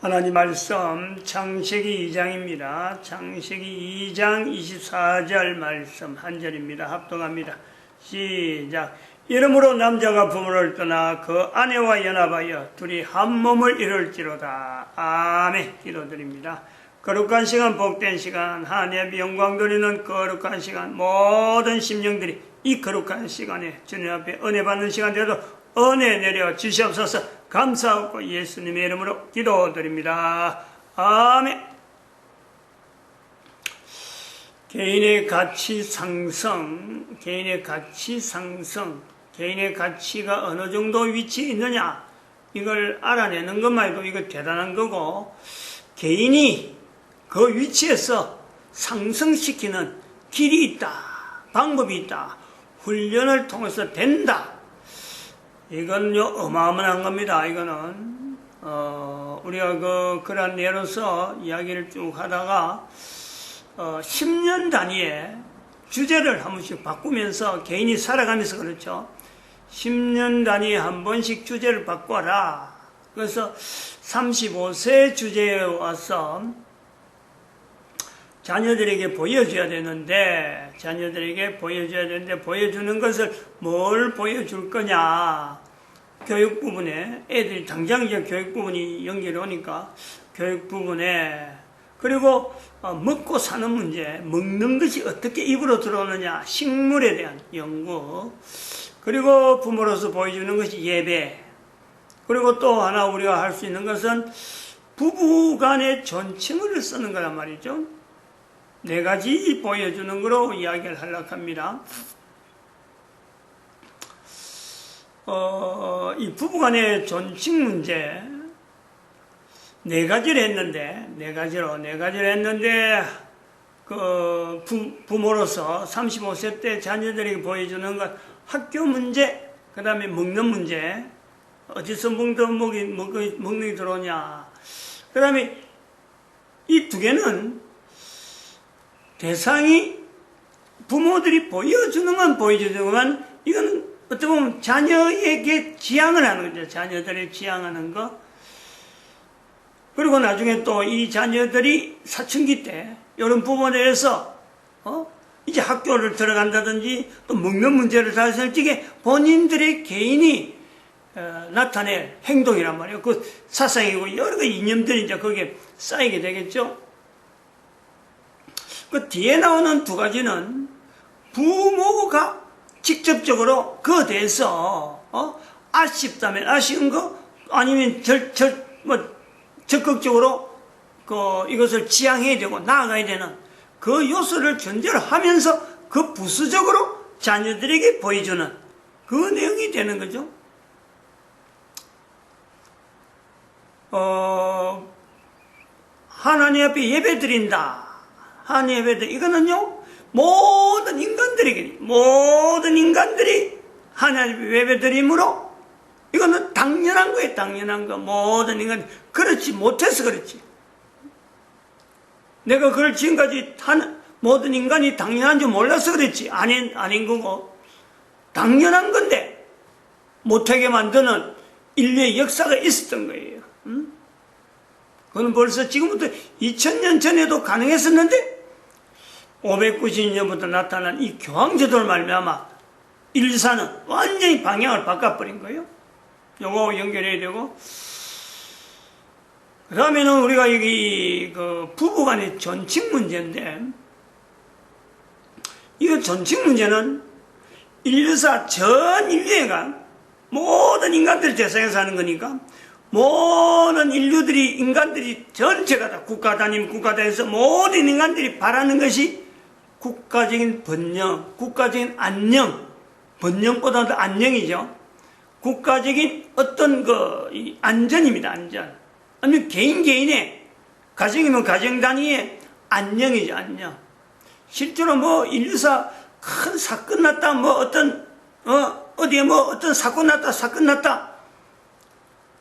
하나님 말씀 창세기 2장입니다. 창세기 2장 24절 말씀 한 절입니다. 합동합니다. 시작. 이러므로 남자가 부모를 떠나 그 아내와 연합하여 둘이 한 몸을 이룰지로다. 아멘. 기도드립니다. 거룩한 시간, 복된 시간, 하나님의 영광 돌리는 거룩한 시간, 모든 심령들이 이 거룩한 시간에 주님 앞에 은혜 받는 시간 되도 은혜 내려 주시옵소서. 감사하고 예수님의 이름으로 기도드립니다. 아멘. 개인의 가치 상승, 개인의 가치가 어느 정도 위치에 있느냐, 이걸 알아내는 것만 해도 이거 대단한 거고, 개인이 그 위치에서 상승시키는 길이 있다, 방법이 있다, 훈련을 통해서 된다. 이건요, 어마어마한 겁니다. 이거는, 우리가 그런 예로서 이야기를 쭉 하다가, 10년 단위의 주제를 한 번씩 바꾸면서 개인이 살아가면서 그렇죠. 10년 단위에 한 번씩 주제를 바꿔라. 그래서 35세 주제에 와서 자녀들에게 보여줘야 되는데, 보여주는 것을 뭘 보여줄 거냐. 교육 부분에, 애들이 당장 이제 교육 부분이 연결이 오니까, 교육 부분에, 그리고 먹고 사는 문제, 먹는 것이 어떻게 입으로 들어오느냐, 식물에 대한 연구, 그리고 부모로서 보여주는 것이 예배, 그리고 또 하나 우리가 할 수 있는 것은 부부 간의 존칭을 쓰는 거란 말이죠. 4가지 보여주는 거로 이야기를 하려고 합니다. 이 부부간의 존칭 문제 4가지를 했는데 그 부모로서 35세 때 자녀들에게 보여주는 것, 학교 문제, 그 다음에 먹는 문제, 어디서 먹는 게 들어오냐, 그 다음에 이 2개는 대상이 부모들이 보여주는 건 보여주지만, 이건 어떻게 보면 자녀에게 지향을 하는 거죠. 자녀들이 지향하는 거. 그리고 나중에 또 이 자녀들이 사춘기 때 이런 부분에서 이제 학교를 들어간다든지 또 먹는 문제를 다했을 때 본인들의 개인이 나타낼 행동이란 말이에요. 그 사상이고 여러 가지 이념들이 이제 거기에 쌓이게 되겠죠. 그 뒤에 나오는 2가지는 부모가 직접적으로 그에 대해서 아쉽다면 아쉬운 거, 아니면 적극적으로 이것을 지향해야 되고 나아가야 되는 그 요소를 전제로 하면서 그 부수적으로 자녀들에게 보여주는 그 내용이 되는 거죠. 하나님 앞에 예배 드린다. 하나님 예배 드린다. 이거는요, 모든 인간들이 하나님 예배 드림으로, 이거는 당연한 거예요. 당연한 거. 모든 인간, 그렇지 못해서 그렇지. 내가 그걸 지금까지 모든 인간이 당연한 줄 몰라서 그랬지. 아닌 거고. 당연한 건데, 못하게 만드는 인류의 역사가 있었던 거예요. 그건 벌써 지금부터 2000년 전에도 가능했었는데, 590년부터 나타난 이 교황제도를 말미암아 인류사는 완전히 방향을 바꿔버린 거예요. 요거 연결해야 되고, 그 다음에는 우리가 여기 부부간의 존칭 문제인데, 이 존칭 문제는 인류사 전 인류애가 모든 인간들이 세상에 사는 거니까, 모든 인간들이 전체가 다 국가 단위에서 모든 인간들이 바라는 것이 국가적인 번영, 국가적인 안녕, 번영보다도 안녕이죠. 국가적인 어떤 이 안전입니다, 안전. 아니면 개인의, 가정이면 가정 단위의 안녕이죠, 안녕. 실제로 인류사 큰 사건 났다, 어디에 어떤 사건 났다.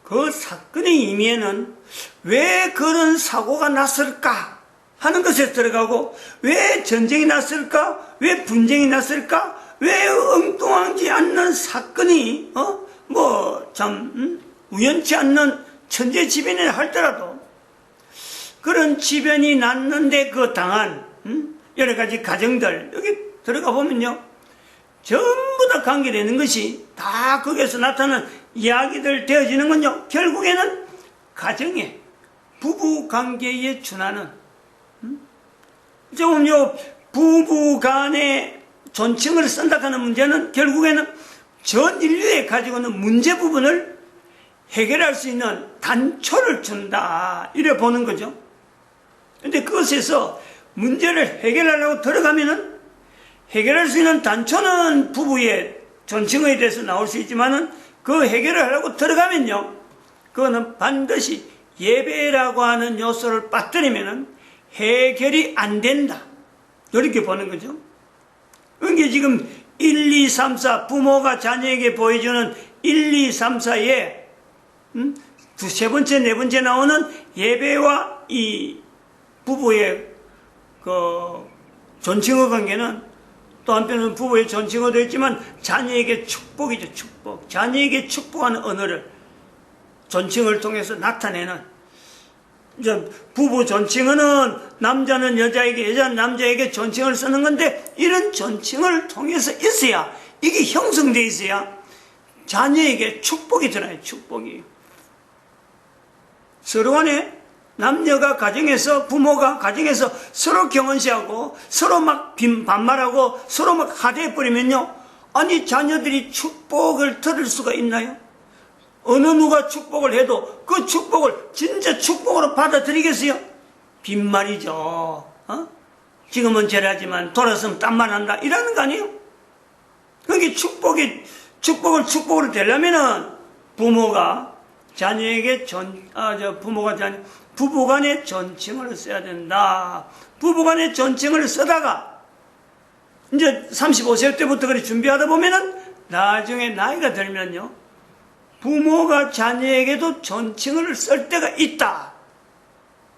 그 사건의 의미에는 왜 그런 사고가 났을까 하는 것에 들어가고, 왜 전쟁이 났을까? 왜 분쟁이 났을까? 왜 엉뚱하지 않는 사건이, 우연치 않는 천재지변이라 할지라도 그런 지변이 났는데 그 당한 여러 가지 가정들 여기 들어가 보면요, 전부 다 관계되는 것이 다 거기에서 나타나는 이야기들 되어지는 건요, 결국에는 가정에 부부 관계에 준하는 조금요 부부 간의 존칭을 쓴다 하는 문제는 결국에는 전 인류에 가지고 있는 문제 부분을 해결할 수 있는 단초를 준다 이래 보는 거죠. 근데 그것에서 문제를 해결하려고 들어가면은 해결할 수 있는 단초는 부부의 존칭에 대해서 나올 수 있지만은 그 해결을 하려고 들어가면요, 그거는 반드시 예배라고 하는 요소를 빠뜨리면은 해결이 안 된다 이렇게 보는 거죠. 그게 지금 1, 2, 3, 4 부모가 자녀에게 보여주는 1, 2, 3, 4에 세 번째, 네 번째 나오는 예배와 이 부부의 그 존칭어 관계는 또 한편으로는 부부의 존칭어도 있지만 자녀에게 축복이죠. 축복. 자녀에게 축복하는 언어를 존칭을 통해서 나타내는, 이제 부부 존칭어는 남자는 여자에게, 여자는 남자에게 존칭을 쓰는 건데, 이런 존칭을 통해서 있어야, 이게 형성되어 있어야 자녀에게 축복이 들어요. 축복이. 서로 간에 남녀가 가정에서, 부모가 가정에서 서로 경언시하고 서로 막 반말하고 서로 막 하대해버리면요, 아니 자녀들이 축복을 들을 수가 있나요? 어느 누가 축복을 해도 그 축복을 진짜 축복으로 받아들이겠어요? 빈말이죠. 지금은 잘하지만 돌아서면 딴말 한다 이러는 거 아니에요? 그게 축복으로 되려면은 부모가 자녀에게 부부간의 존칭을 써야 된다. 부부간의 존칭을 쓰다가 이제 35세 때부터 그렇게 준비하다 보면은 나중에 나이가 들면요, 부모가 자녀에게도 존칭을 쓸 때가 있다.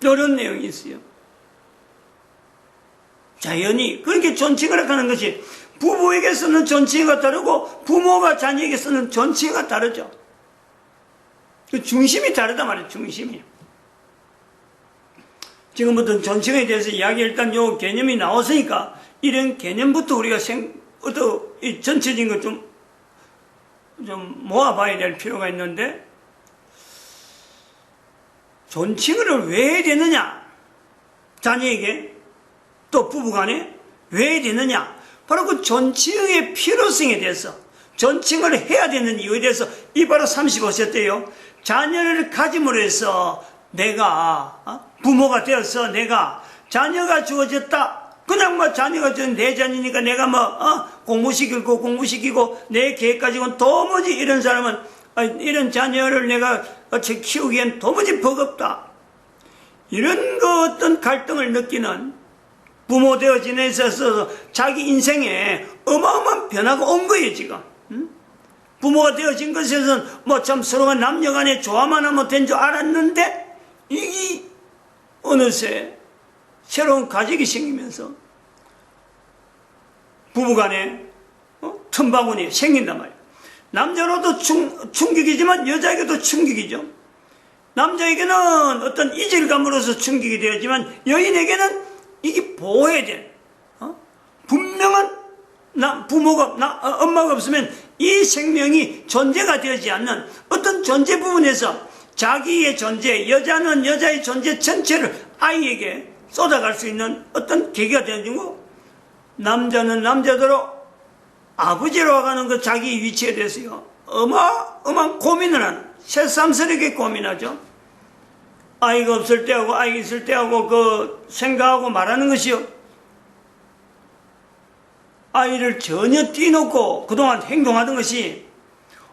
이런 내용이 있어요. 자연히 그렇게 존칭을 하는 것이 부부에게 쓰는 존칭이 다르고 부모가 자녀에게 쓰는 존칭이 다르죠. 그 중심이 다르단 말이에요. 중심이. 지금부터 존칭에 대해서 이야기 일단 요 개념이 나왔으니까 이런 개념부터 우리가 이 전체적인 것 좀 모아봐야 될 필요가 있는데, 존칭을 왜 해야 되느냐? 자녀에게 또 부부간에 왜 해야 되느냐? 바로 그 존칭의 필요성에 대해서, 존칭을 해야 되는 이유에 대해서 이 바로 35세 때요, 자녀를 가짐으로 해서 내가 부모가 되어서 내가 자녀가 주어졌다. 그냥 자녀가 내 자녀니까 내가 공부시키고 내 계획 가지고는 도무지 이런 사람은, 이런 자녀를 내가 키우기엔 도무지 버겁다. 이런 어떤 갈등을 느끼는 부모 되어 지내서 자기 인생에 어마어마한 변화가 온 거예요, 지금. 부모가 되어진 것에서는 참 서로가 남녀 간에 좋아만 하면 된 줄 알았는데, 이게 어느새 새로운 가족이 생기면서 부부간에 틈바구니 생긴단 말이에요. 남자로도 충격이지만 여자에게도 충격이죠. 남자에게는 어떤 이질감으로서 충격이 되었지만 여인에게는 이게 보호해야 돼. 분명한 엄마가 없으면 이 생명이 존재가 되지 않는 어떤 존재 부분에서 자기의 존재, 여자는 여자의 존재 전체를 아이에게 쏟아갈 수 있는 어떤 계기가 되어지고, 남자는 남자대로 아버지로 가는 그 자기 위치에 대해서요, 어마어마한 고민을 하는, 새삼스럽게 고민하죠. 아이가 없을 때하고 아이가 있을 때하고 그 생각하고 말하는 것이요, 아이를 전혀 띄놓고 그동안 행동하던 것이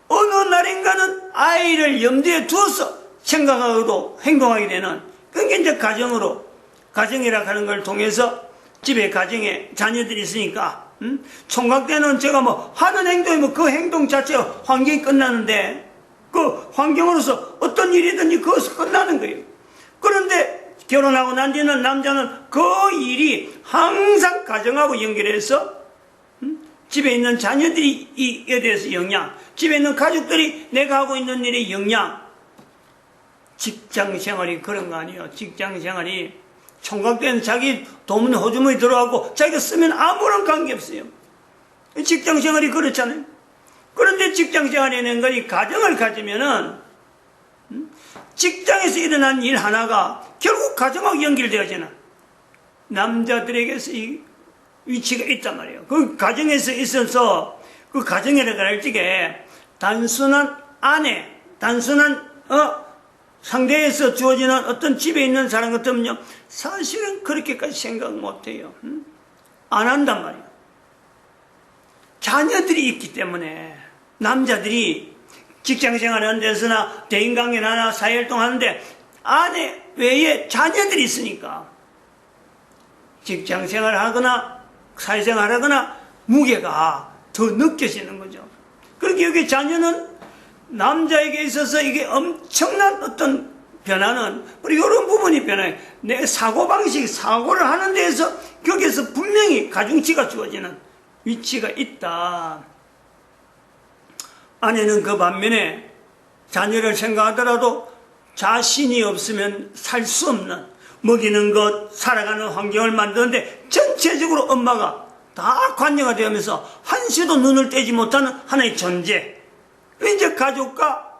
어느 날인가는 아이를 염두에 두어서 생각하고 행동하게 되는, 그게 이제 가정이라 하는 걸 통해서 집에 가정에 자녀들이 있으니까, 총각 때는 제가 하는 행동이 그 행동 자체가 환경이 끝나는데, 그 환경으로서 어떤 일이든지 그것이 끝나는 거예요. 그런데 결혼하고 난 뒤는 남자는 그 일이 항상 가정하고 연결해서 집에 있는 자녀들이에 대해서 영향, 집에 있는 가족들이 내가 하고 있는 일에 영향, 직장 생활이 그런 거 아니에요. 직장 생활이 총각된 자기 도문 호주머니 들어가고 자기가 쓰면 아무런 관계없어요. 직장 생활이 그렇잖아요. 그런데 직장 생활이라는 것이 가정을 가지면은 직장에서 일어난 일 하나가 결국 가정하고 연결되어지는 남자들에게서 이 위치가 있단 말이에요. 그 가정에서 있어서 그 가정이라고 할 적에 단순한 아내, 단순한 상대에서 주어지는 어떤 집에 있는 사람 같으면요, 사실은 그렇게까지 생각 못해요. 안 한단 말이에요. 자녀들이 있기 때문에 남자들이 직장생활 하는 데서나 대인관계나 사회활동 하는데 아내 외에 자녀들이 있으니까 직장생활 하거나 사회생활 하거나 무게가 더 느껴지는 거죠. 그렇게 여기 자녀는 남자에게 있어서 이게 엄청난 어떤 변화는 우리 이런 부분이 변화해. 내 사고방식, 사고를 하는 데에서 거기에서 분명히 가중치가 주어지는 위치가 있다. 아내는 그 반면에 자녀를 생각하더라도 자신이 없으면 살 수 없는, 먹이는 것, 살아가는 환경을 만드는데 전체적으로 엄마가 다 관여가 되면서 한시도 눈을 떼지 못하는 하나의 존재. 이제 가족과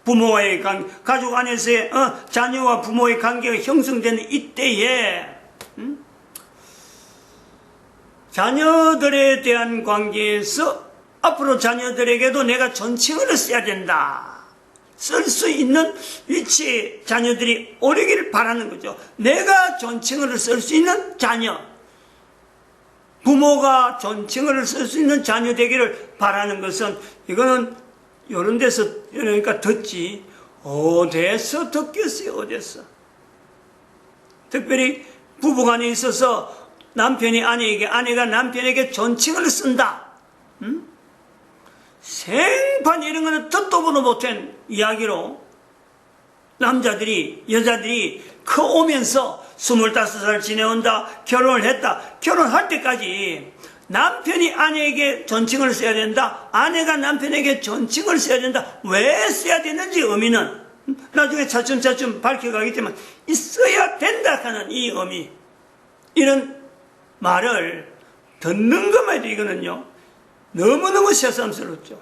부모와의 관계, 가족 안에서의 자녀와 부모의 관계가 형성되는 이때에 자녀들에 대한 관계에서 앞으로 자녀들에게도 내가 존칭을 써야 된다. 쓸 수 있는 위치에 자녀들이 오르기를 바라는 거죠. 내가 존칭을 쓸 수 있는 자녀, 부모가 존칭을 쓸 수 있는 자녀 되기를 바라는 것은, 이거는 이런 데서 그러니까 듣지 어디서 듣겠어요. 어디서. 특별히 부부간에 있어서 남편이 아내에게, 아내가 남편에게 존칭을 쓴다. 생판 이런 거는 듣도 보도 못한 이야기로 남자들이, 여자들이 커오면서 25살 지내온다, 결혼을 했다, 결혼할 때까지 남편이 아내에게 존칭을 써야 된다, 아내가 남편에게 존칭을 써야 된다. 왜 써야 되는지 의미는 나중에 차츰차츰 밝혀가겠지만 있어야 된다 하는 이 의미, 이런 말을 듣는 것만 해도 이거는요 너무너무 새삼스럽죠.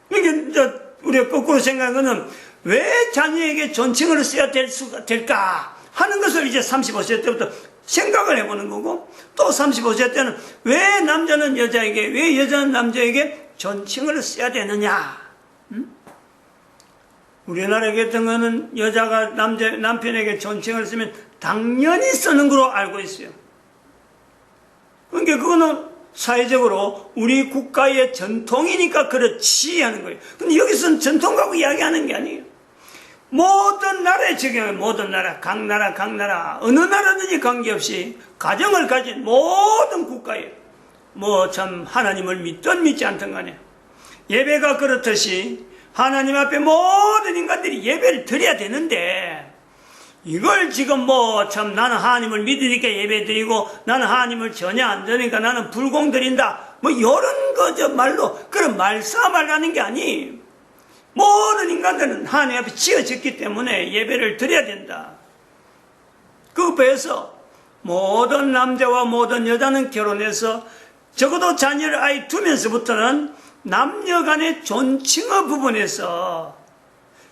그러니까 우리가 거꾸로 생각하는, 왜 자녀에게 존칭을 써야 될까 하는 것을 이제 35세 때부터 생각을 해보는 거고, 또 35세 때는 왜 남자는 여자에게, 왜 여자는 남자에게 존칭을 써야 되느냐. 우리나라 같은 거는 여자가 남편에게 존칭을 쓰면 당연히 쓰는 걸로 알고 있어요. 그러니까 그거는 사회적으로 우리 국가의 전통이니까 그렇지 하는 거예요. 근데 여기서는 전통 갖고 이야기하는 게 아니에요. 모든 나라에 적용해요. 모든 나라, 각 나라, 어느 나라든지 관계없이 가정을 가진 모든 국가에 참 하나님을 믿든 믿지 않든 간에 예배가 그렇듯이 하나님 앞에 모든 인간들이 예배를 드려야 되는데, 이걸 지금 참 나는 하나님을 믿으니까 예배 드리고 나는 하나님을 전혀 안 드니까 나는 불공 드린다, 이런 거저 말로 그런 말싸움하는 게 아니. 모든 인간들은 하나님 앞에 지어졌기 때문에 예배를 드려야 된다. 그 배에서 모든 남자와 모든 여자는 결혼해서 적어도 자녀를 아이 두면서부터는 남녀 간의 존칭의 부분에서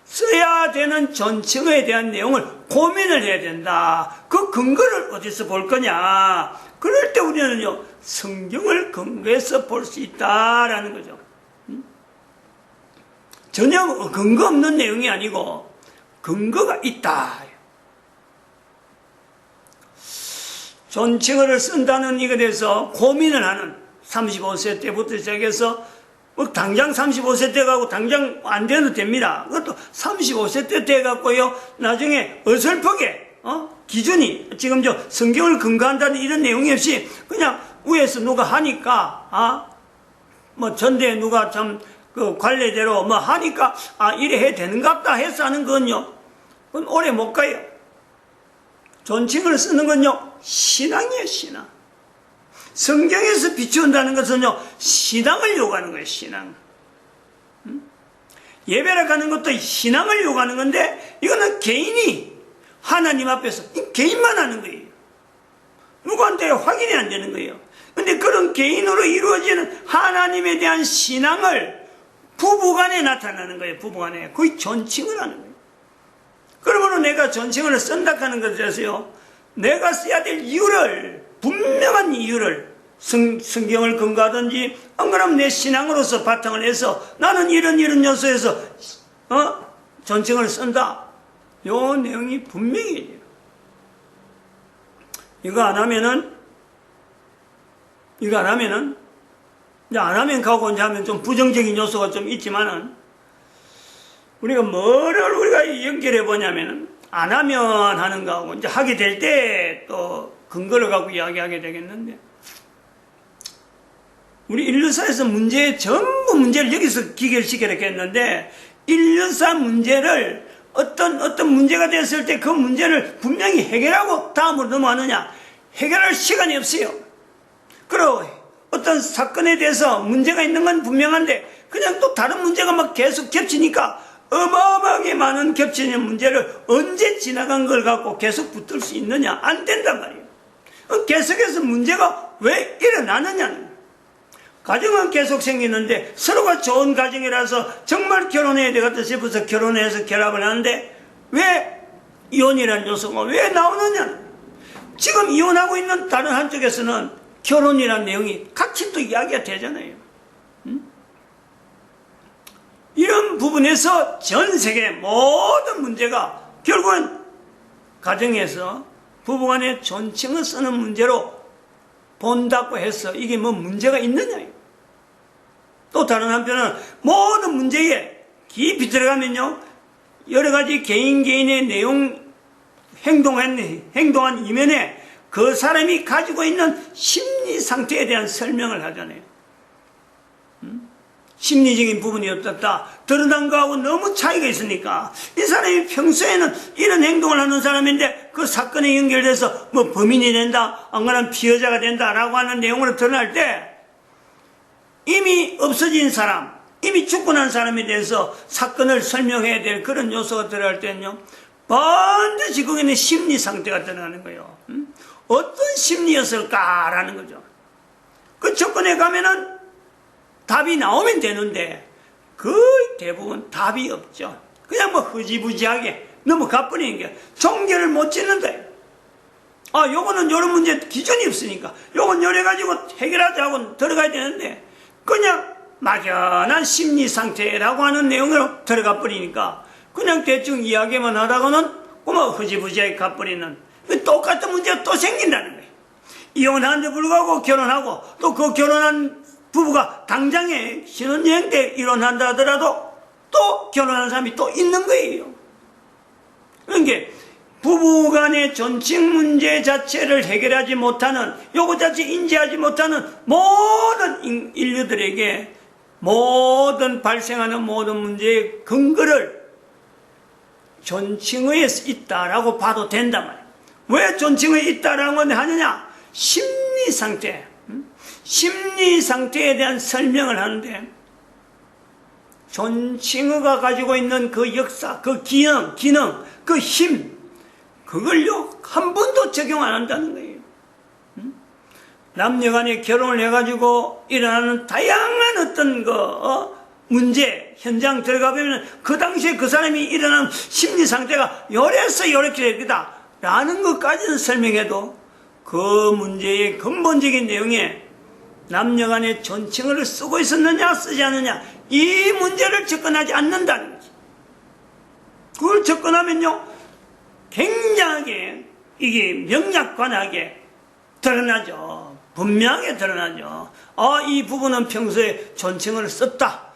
써야 되는 존칭에 대한 내용을 고민을 해야 된다. 그 근거를 어디서 볼 거냐. 그럴 때 우리는요 성경을 근거해서 볼 수 있다라는 거죠. 전혀 근거 없는 내용이 아니고 근거가 있다. 존칭어를 쓴다는 이것에 대해서 고민을 하는 35세 때부터 시작해서 당장 35세 때 가고 당장 안 돼도 됩니다. 그것도 35세 때 돼갖고요 나중에 어설프게 기준이 지금 성경을 근거한다는 이런 내용이 없이 그냥 위에서 누가 하니까 전대에 누가 참 그 관례대로 하니까 이래 해야 되는갑다 해서 하는 건요 그건 오래 못 가요. 존칭을 쓰는 건요 신앙이에요. 신앙. 성경에서 비추온다는 것은요 신앙을 요구하는 거예요. 신앙. 예배를 가는 것도 신앙을 요구하는 건데 이거는 개인이 하나님 앞에서 개인만 하는 거예요. 누구한테 확인이 안 되는 거예요. 근데 그런 개인으로 이루어지는 하나님에 대한 신앙을 부부간에 나타나는 거예요. 부부간에 거의 존칭을 하는 거예요. 그러므로 내가 존칭을 쓴다 하는 것에 대해서요, 내가 써야 될 이유를, 분명한 이유를 성경을 근거하든지 안 그러면 내 신앙으로서 바탕을 해서 나는 이런 요소에서 존칭을 쓴다. 요 내용이 분명히 해요. 이거 안 하면 이제 안 하면 가고 이제 하면 좀 부정적인 요소가 좀 있지만은 우리가 뭐를 우리가 연결해 보냐면은 안 하면 하는 거하고 이제 하게 될 때 또 근거를 갖고 이야기하게 되겠는데, 우리 인류사에서 전부 문제를 여기서 기결시키려고 했는데, 인류사 문제를 어떤 문제가 됐을 때 그 문제를 분명히 해결하고 다음으로 넘어가느냐, 해결할 시간이 없어요. 그리고 어떤 사건에 대해서 문제가 있는 건 분명한데 그냥 또 다른 문제가 막 계속 겹치니까 어마어마하게 많은 겹치는 문제를 언제 지나간 걸 갖고 계속 붙을 수 있느냐? 안 된단 말이에요. 계속해서 문제가 왜 일어나느냐는, 가정은 계속 생기는데 서로가 좋은 가정이라서 정말 결혼해야 되겠다 싶어서 결혼해서 결합을 하는데 왜 이혼이라는 요소가 왜 나오느냐? 지금 이혼하고 있는 다른 한쪽에서는 결혼이라는 내용이 같이 또 이야기가 되잖아요. 이런 부분에서 전 세계 모든 문제가 결국은 가정에서 부부간의 존칭을 쓰는 문제로 본다고 해서 이게 뭐 문제가 있느냐. 또 다른 한편은 모든 문제에 깊이 들어가면요, 여러 가지 개인의 내용, 행동한 이면에 그 사람이 가지고 있는 심리 상태에 대한 설명을 하잖아요. 심리적인 부분이 어떻다, 드러난 거하고 너무 차이가 있으니까 이 사람이 평소에는 이런 행동을 하는 사람인데 그 사건에 연결돼서 뭐 범인이 된다, 안 그러면 피해자가 된다라고 하는 내용으로 드러날 때 이미 없어진 사람, 이미 죽고 난 사람에 대해서 사건을 설명해야 될 그런 요소가 들어갈 때는요, 반드시 거기는 심리 상태가 드러나는 거예요. 어떤 심리였을까라는 거죠. 그 조건에 가면은 답이 나오면 되는데 거의 대부분 답이 없죠. 그냥 뭐 흐지부지하게 넘어가버리는 게 종결을 못 짓는 거예요. 요거는 요런 문제 기준이 없으니까 요건 요래 가지고 해결하자고 들어가야 되는데 그냥 막연한 심리 상태라고 하는 내용으로 들어가 버리니까 그냥 대충 이야기만 하다가는 그만 흐지부지하게 가버리는, 똑같은 문제가 또 생긴다는 거예요. 이혼하는데 불구하고 결혼하고 또 그 결혼한 부부가 당장에 신혼여행 때 이혼한다 하더라도 또 결혼한 사람이 또 있는 거예요. 그러니까 부부간의 존칭 문제 자체를 해결하지 못하는, 요거 자체 인지하지 못하는 모든 인류들에게 모든 발생하는 모든 문제의 근거를 존칭에 있다라고 봐도 된단 말이에요. 왜 존칭에 있다라고 하느냐? 심리 상태, 심리 상태에 대한 설명을 하는데 존칭어가 가지고 있는 그 역사, 그 기능, 그 힘, 그걸요 한 번도 적용 안 한다는 거예요. 남녀간에 결혼을 해가지고 일어나는 다양한 어떤 문제 현장 들어가 보면 그 당시에 그 사람이 일어난 심리 상태가 요래서 요렇게 되겠다 라는 것까지는 설명해도 그 문제의 근본적인 내용에 남녀간의 존칭어를 쓰고 있었느냐 쓰지 않느냐 이 문제를 접근하지 않는다는 거지. 그걸 접근하면요 굉장하게 이게 명약관하게 드러나죠. 분명하게 드러나죠. 이 부분은 평소에 존칭어를 썼다.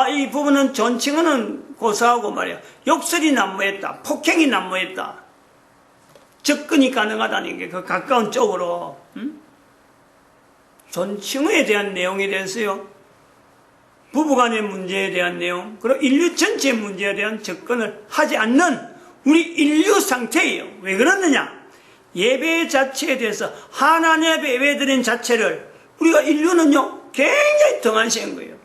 이 부분은 존칭어는 고사하고 말이야 욕설이 난무했다, 폭행이 난무했다, 접근이 가능하다는 게 그 가까운 쪽으로 존칭어에 대한 내용에 대해서요, 부부간의 문제에 대한 내용, 그리고 인류 전체의 문제에 대한 접근을 하지 않는 우리 인류 상태예요. 왜 그러느냐? 예배 자체에 대해서 하나님 예배 드린 자체를 우리가 인류는요 굉장히 등한시한 거예요.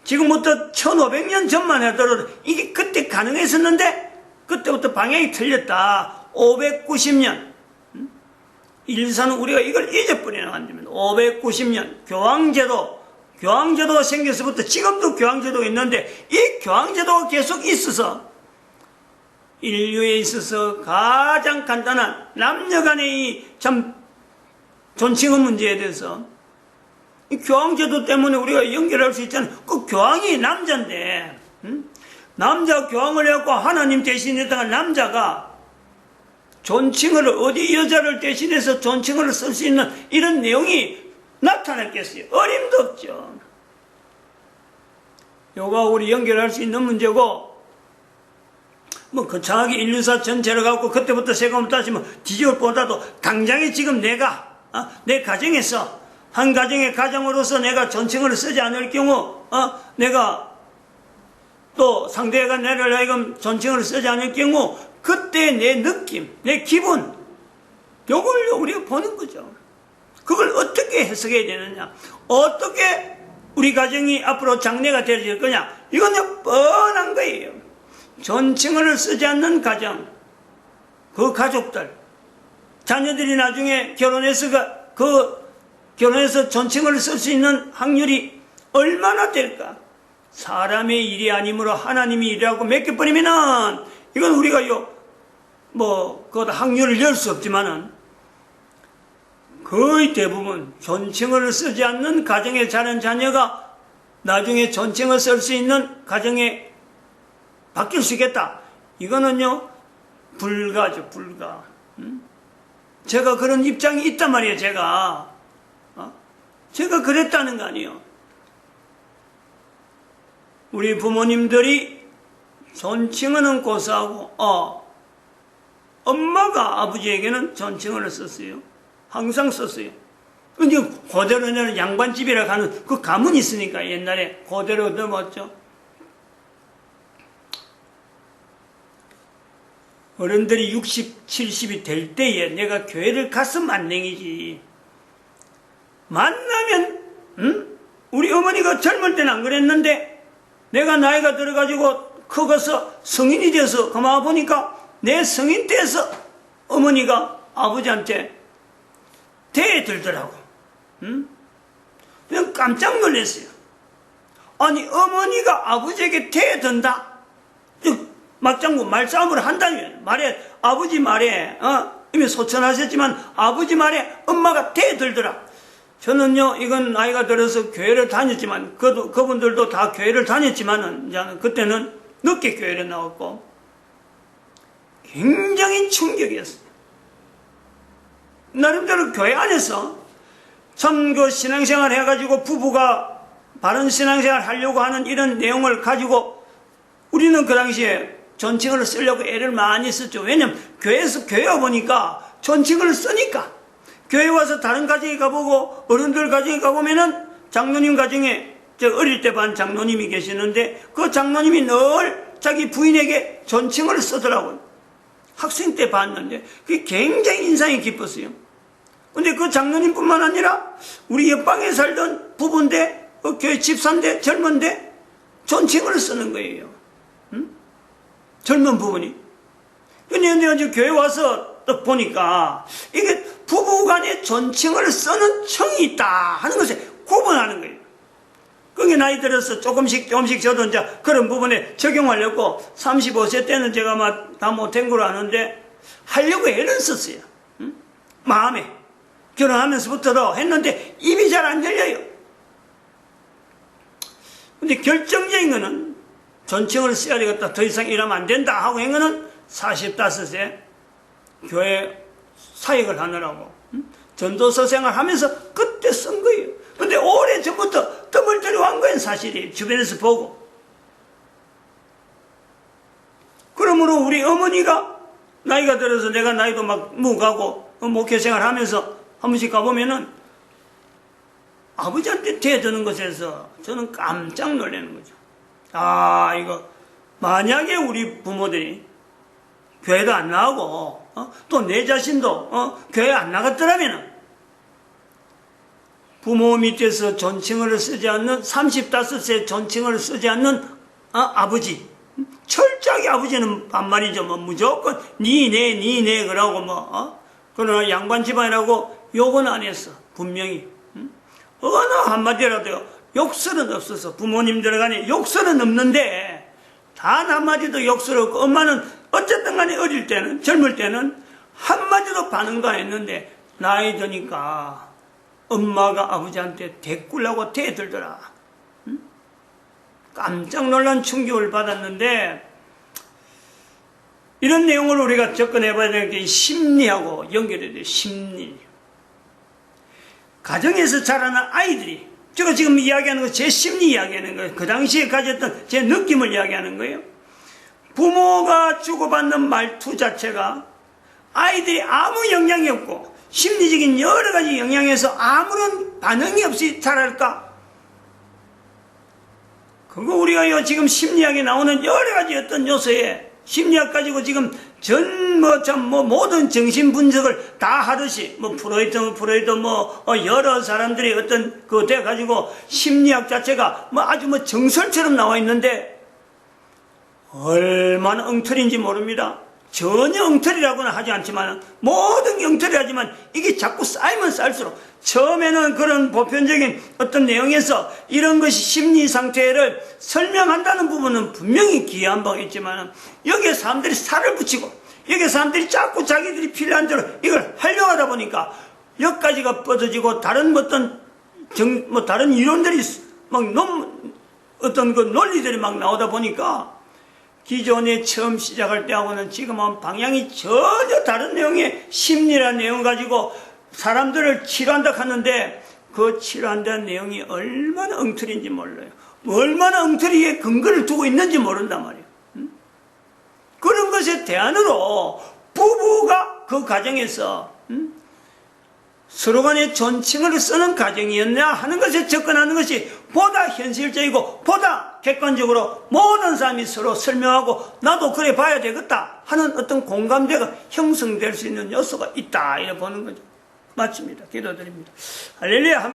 지금부터 1500년 전만 하더라도 이게 그때 가능했었는데 그때부터 방향이 틀렸다. 590년. 인류사는 우리가 이걸 잊어버리면 안 됩니다. 590년 교황제도가 생겨서부터 지금도 교황제도가 있는데 이 교황제도가 계속 있어서 인류에 있어서 가장 간단한 남녀간의 이 참 존칭의 문제에 대해서 이 교황제도 때문에 우리가 연결할 수 있잖아요. 그 교황이 남자인데 남자 교황을 해갖고 하나님 대신에다가 남자가 존칭을 어디 여자를 대신해서 존칭을 쓸 수 있는 이런 내용이 나타났겠어요? 어림도 없죠. 요거 우리 연결할 수 있는 문제고 뭐 거창하게 인류사 전체를 갖고 그때부터 세금을 따지면 뒤집을 보다도 당장에 지금 내가 내 가정에서 한 가정의 가정으로서 내가 존칭을 쓰지 않을 경우 내가 또 상대가 나를 하여금 존칭을 쓰지 않을 경우 그때 내 느낌, 내 기분 요걸 우리가 보는 거죠. 그걸 어떻게 해석해야 되느냐, 어떻게 우리 가정이 앞으로 장래가 되어질 거냐, 이건 뻔한 거예요. 존칭을 쓰지 않는 가정, 그 가족들, 자녀들이 나중에 결혼해서 존칭을 쓸 수 있는 확률이 얼마나 될까? 사람의 일이 아니므로 하나님이 일이라고 맡겨버리면은 이건 우리가 그 확률을 열 수 없지만은 거의 대부분 존칭을 쓰지 않는 가정에 자란 자녀가 나중에 존칭을 쓸 수 있는 가정에 바뀔 수 있겠다. 이거는요, 불가죠, 불가. 제가 그런 입장이 있단 말이에요, 제가 그랬다는 거 아니에요. 우리 부모님들이 존칭은 고사하고, 엄마가 아버지에게는 존칭을 썼어요. 항상 썼어요. 근데 그대로는 양반집이라 가는 그 가문이 있으니까 옛날에 그대로 넘었죠. 어른들이 60, 70이 될 때에 내가 교회를 갔으면 만능이지. 만나면, 우리 어머니가 젊을 때는 안 그랬는데, 내가 나이가 들어가지고 커서 성인이 돼서 가만 보니까 내 성인 때에서 어머니가 아버지한테 대들더라고. 그냥 깜짝 놀랐어요. 아니, 어머니가 아버지에게 대든다? 막장구 말싸움을 한다면 아버지 말에 이미 소천하셨지만 아버지 말에 엄마가 대들더라. 저는요, 이건 나이가 들어서 교회를 다녔지만 그분들도 다 교회를 다녔지만은 그때는 늦게 교회를 나왔고 굉장히 충격이었어요. 나름대로 교회 안에서 참 그 신앙생활 해가지고 부부가 바른 신앙생활 하려고 하는 이런 내용을 가지고 우리는 그 당시에 존칭을 쓰려고 애를 많이 썼죠. 왜냐면 교회에서 교회 와보니까 존칭을 쓰니까 교회 와서 다른 가정에 가보고 어른들 가정에 가보면은 장로님 가정에 어릴 때 반 장로님이 계시는데 그 장로님이 늘 자기 부인에게 존칭을 쓰더라고요. 학생 때 봤는데 그게 굉장히 인상이 깊었어요. 근데 그 장로님뿐만 아니라 우리 옆방에 살던 부부인데 교회 집사인데 젊은데 존칭을 쓰는 거예요. 젊은 부분이. 근데 이제 교회 와서 또 보니까 이게 부부간에 존칭을 쓰는 청이 있다 하는 것을 구분하는 거예요. 그게 나이 들어서 조금씩 저도 이제 그런 부분에 적용하려고 35세 때는 제가 막 다 못한 걸 아는데 하려고 애를 썼어요. 마음에. 결혼하면서부터도 했는데 입이 잘 안 열려요. 근데 결정적인 거는 존칭을 써야 되겠다. 더 이상 이러면 안 된다 하고 한 거는 45세 교회 사역을 하느라고 전도서 생활하면서 그때 쓴 거예요. 근데 오래전부터 떠물떠리 한 거예요. 사실이 주변에서 보고. 그러므로 우리 어머니가 나이가 들어서 내가 나이도 막 묵하고 목회생활 하면서 한 번씩 가보면은 아버지한테 대드는 것에서 저는 깜짝 놀라는 거죠. 이거 만약에 우리 부모들이 교회도 안 나가고 또 내 자신도 교회 안 나갔더라면 부모 밑에서 존칭어를 쓰지 않는 35세 존칭어를 쓰지 않는 아버지. 철저하게 아버지는 반말이죠. 뭐 무조건 니네 그러고 그러나 양반 집안이라고 욕은 안 했어. 분명히. 어느 한마디라도 욕설은 없어서 부모님들 간에 욕설은 없는데 단 한마디도 욕설 없고 엄마는 어쨌든 간에 어릴 때는 젊을 때는 한마디도 반응도 안 했는데 나이 드니까 엄마가 아버지한테 대꾸라고 대들더라. 깜짝 놀란 충격을 받았는데 이런 내용을 우리가 접근해 봐야 되는 게 심리하고 연결이 돼요. 심리. 가정에서 자라는 아이들이 제가 지금 이야기하는 거 제 심리 이야기하는 거예요. 그 당시에 가졌던 제 느낌을 이야기하는 거예요. 부모가 주고받는 말투 자체가 아이들이 아무 영향이 없고 심리적인 여러 가지 영향에서 아무런 반응이 없이 자랄까? 그거 우리가 지금 심리학에 나오는 여러 가지 어떤 요소에 심리학 가지고 지금 모든 정신 분석을 다 하듯이 프로이트 여러 사람들이 어떤 그거 돼 가지고 심리학 자체가 아주 정설처럼 나와 있는데 얼마나 엉터리인지 모릅니다. 전혀 엉터리라고는 하지 않지만 모든 게 엉터리하지만 이게 자꾸 쌓이면 쌓일수록 처음에는 그런 보편적인 어떤 내용에서 이런 것이 심리 상태를 설명한다는 부분은 분명히 기여한 바가 있지만 여기에 사람들이 살을 붙이고 여기에 사람들이 자꾸 자기들이 필요한 대로 이걸 하려고 하다 보니까 여기까지가 뻗어지고 다른 다른 이론들이 어떤 그 논리들이 나오다 보니까 기존에 처음 시작할 때하고는 지금은 방향이 전혀 다른 내용의 심리라는 내용 가지고 사람들을 치료한다 하는데 그 치료한다는 내용이 얼마나 엉터리인지 몰라요. 얼마나 엉터리에 근거를 두고 있는지 모른단 말이에요. 그런 것에 대안으로 부부가 그 가정에서 서로 간에 존칭을 쓰는 가정이었냐 하는 것에 접근하는 것이 보다 현실적이고 보다 객관적으로 모든 사람이 서로 설명하고 나도 그래 봐야 되겠다 하는 어떤 공감대가 형성될 수 있는 요소가 있다 이렇게 보는 거죠. 맞습니다. 기도드립니다. 할렐루야.